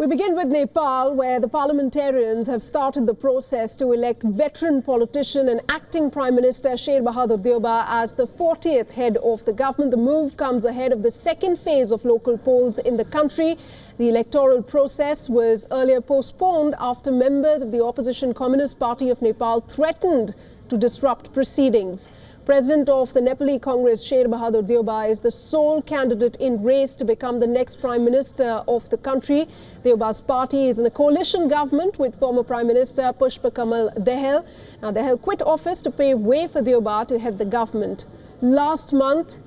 We begin with Nepal, where the parliamentarians have started the process to elect veteran politician and acting Prime Minister Sher Bahadur Deuba as the 40th head of the government. The move comes ahead of the second phase of local polls in the country. The electoral process was earlier postponed after members of the opposition Communist Party of Nepal threatened to disrupt proceedings. President of the Nepali Congress, Sher Bahadur Deuba, is the sole candidate in race to become the next Prime Minister of the country. Deuba's party is in a coalition government with former Prime Minister Kamal Dahal. Now, Dahal quit office to pave way for Deuba to head the government. Last month,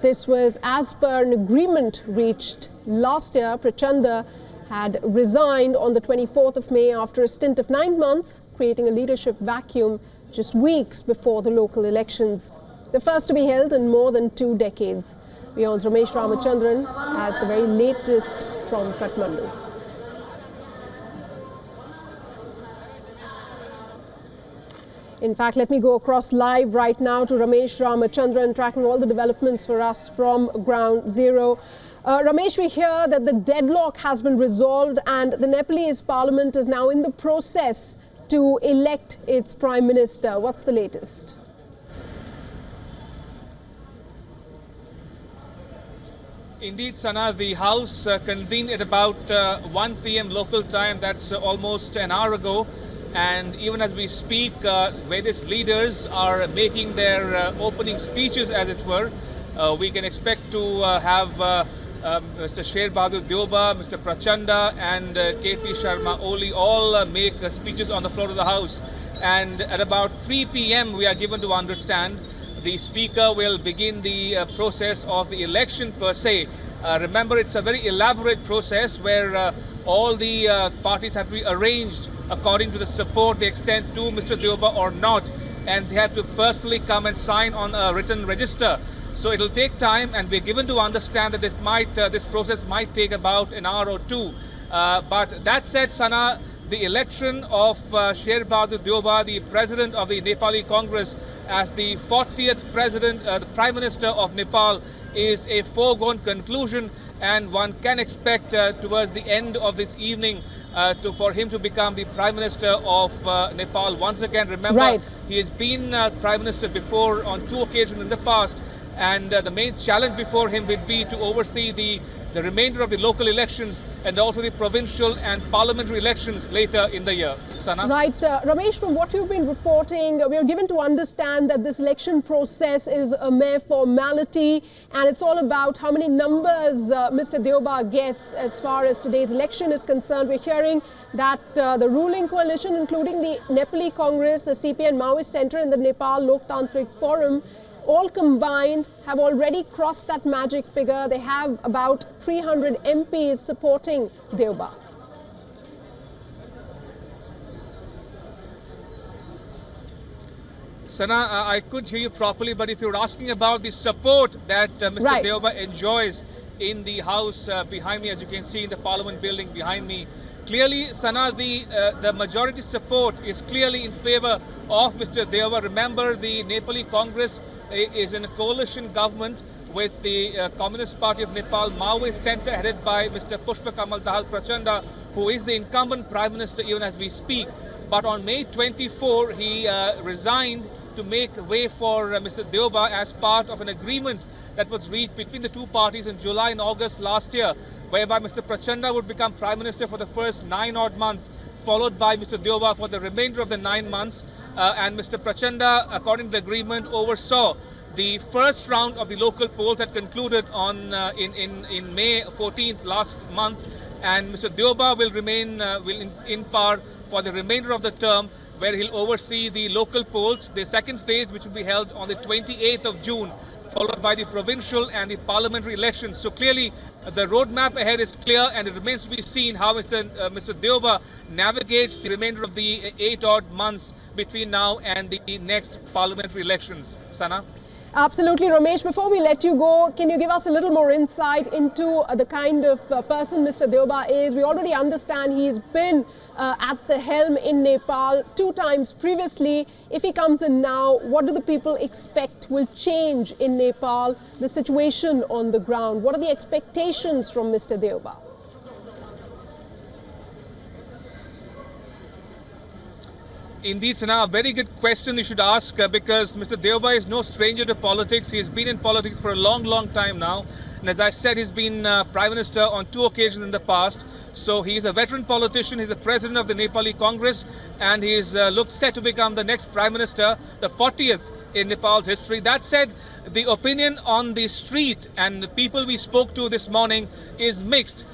this was as per an agreement reached last year. Prachanda had resigned on the 24th of May after a stint of 9 months, creating a leadership vacuum just weeks before the local elections, the first to be held in more than 2 decades. WION's Ramesh Ramachandran has the very latest from Kathmandu. In fact, let me go across live right now to Ramesh Ramachandran, tracking all the developments for us from ground zero. Ramesh, we hear that the deadlock has been resolved and the Nepalese parliament is now in the process to elect its Prime Minister. What's the latest? Indeed, Sana, the House convened at about 1 p.m. local time. That's almost an hour ago. And even as we speak, various leaders are making their opening speeches, as it were. We can expect to have Mr. Sher Bahadur Deuba, Mr. Prachanda and KP Sharma Oli all make speeches on the floor of the House. And at about 3 p.m. we are given to understand the Speaker will begin the process of the election per se. Remember, it's a very elaborate process where all the parties have to be arranged according to the support they extend to Mr. Deuba or not. And they have to personally come and sign on a written register. So it'll take time, and we're given to understand that this process might take about an hour or two. But that said, Sana, the election of Sher Bahadur Deuba, the president of the Nepali Congress, as the 40th president, the Prime Minister of Nepal, is a foregone conclusion, and one can expect towards the end of this evening for him to become the Prime Minister of Nepal once again. Remember, he has been Prime Minister before on 2 occasions in the past. And the main challenge before him would be to oversee the remainder of the local elections and also the provincial and parliamentary elections later in the year. Sana? Right. Ramesh, from what you've been reporting, we are given to understand that this election process is a mere formality and it's all about how many numbers Mr. Deuba gets as far as today's election is concerned. We're hearing that the ruling coalition, including the Nepali Congress, the CP and Maoist Centre and the Nepal Loktantrik Forum, all combined have already crossed that magic figure. They have about 300 MPs supporting Deuba. Sana, I couldn't hear you properly, but if you're asking about the support that Mr. Deuba enjoys in the House behind me, as you can see in the Parliament building behind me, clearly, Sana, the majority support is clearly in favor of Mr. Deuba. Remember, the Nepali Congress is in a coalition government with the Communist Party of Nepal, Maoist Centre, headed by Mr. Kamal Dahal Prachanda, who is the incumbent Prime Minister even as we speak. But on May 24, he resigned to make way for Mr. Deuba as part of an agreement that was reached between the two parties in July and August last year, whereby Mr. Prachanda would become Prime Minister for the first 9 odd months, followed by Mr. Deuba for the remainder of the 9 months. And Mr. Prachanda, according to the agreement, oversaw the first round of the local polls that concluded on in May 14th last month. And Mr. Deuba will remain in power for the remainder of the term, where he'll oversee the local polls, the second phase, which will be held on the 28th of June, followed by the provincial and the parliamentary elections. So clearly, the roadmap ahead is clear, and it remains to be seen how Mr. Deuba navigates the remainder of the 8 odd months between now and the next parliamentary elections. Sana? Absolutely, Ramesh. Before we let you go, can you give us a little more insight into the kind of person Mr. Deuba is? We already understand he's been at the helm in Nepal 2 times previously. If he comes in now, what do the people expect will change in Nepal, the situation on the ground? What are the expectations from Mr. Deuba? Indeed, Sana, a very good question you should ask because Mr. Deuba is no stranger to politics. He's been in politics for a long, long time now. And as I said, he's been Prime Minister on 2 occasions in the past. So he's a veteran politician. He's the President of the Nepali Congress. And he's looks set to become the next Prime Minister, the 40th in Nepal's history. That said, the opinion on the street and the people we spoke to this morning is mixed.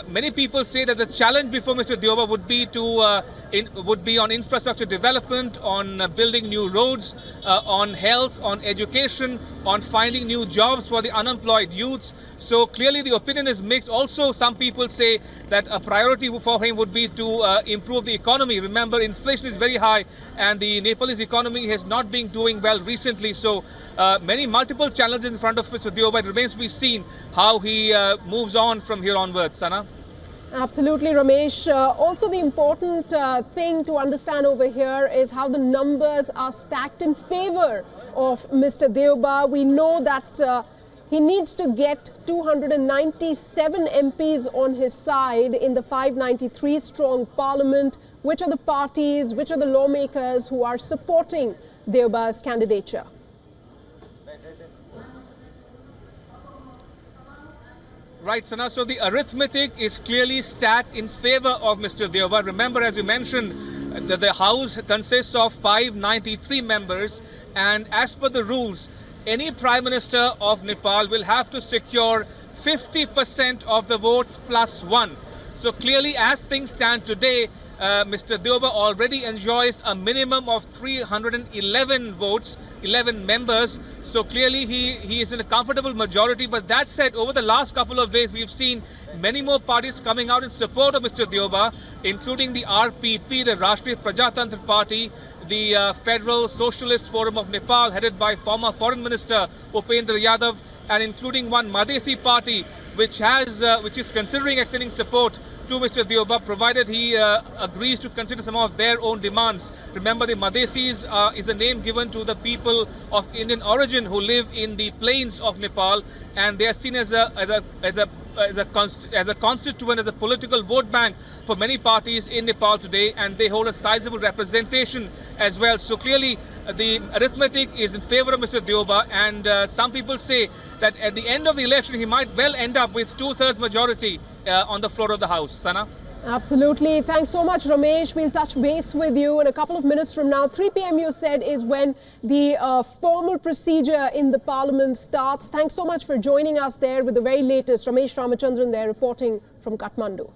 Many people say that the challenge before Mr. Deuba would be on infrastructure development, on building new roads, on health, on education, on finding new jobs for the unemployed youths. So clearly the opinion is mixed. Also, some people say that a priority for him would be to improve the economy. Remember, inflation is very high and the Nepalese economy has not been doing well recently. So multiple challenges in front of Mr. Deuba. It remains to be seen how he moves on from here onwards. Sana? Absolutely, Ramesh. Also, the important thing to understand over here is how the numbers are stacked in favor of Mr. Deuba. We know that he needs to get 297 MPs on his side in the 593-strong parliament. Which are the parties, which are the lawmakers who are supporting Deuba's candidature? Right, Sana. So the arithmetic is clearly stacked in favor of Mr. Deuba. Remember, as you mentioned, that the House consists of 593 members. And as per the rules, any Prime Minister of Nepal will have to secure 50% of the votes plus one. So clearly, as things stand today, Mr. Deuba already enjoys a minimum of 311 votes, 11 members. So clearly he is in a comfortable majority. But that said, over the last couple of days, we've seen many more parties coming out in support of Mr. Deuba, including the RPP, the Rashtriya Prajatantra Party, the Federal Socialist Forum of Nepal, headed by former Foreign Minister Upendra Yadav, and including one Madhesi party, which is considering extending support to Mr. Deuba, provided he agrees to consider some of their own demands. Remember, the Madhesis is a name given to the people of Indian origin who live in the plains of Nepal, and they are seen as a constituent, as a political vote bank for many parties in Nepal today, and they hold a sizable representation as well. So clearly, the arithmetic is in favor of Mr. Deuba, and some people say that at the end of the election, he might well end up with 2/3 majority on the floor of the House. Sana? Absolutely. Thanks so much, Ramesh. We'll touch base with you in a couple of minutes from now. 3 p.m. you said is when the formal procedure in the Parliament starts. Thanks so much for joining us there with the very latest. Ramesh Ramachandran there reporting from Kathmandu.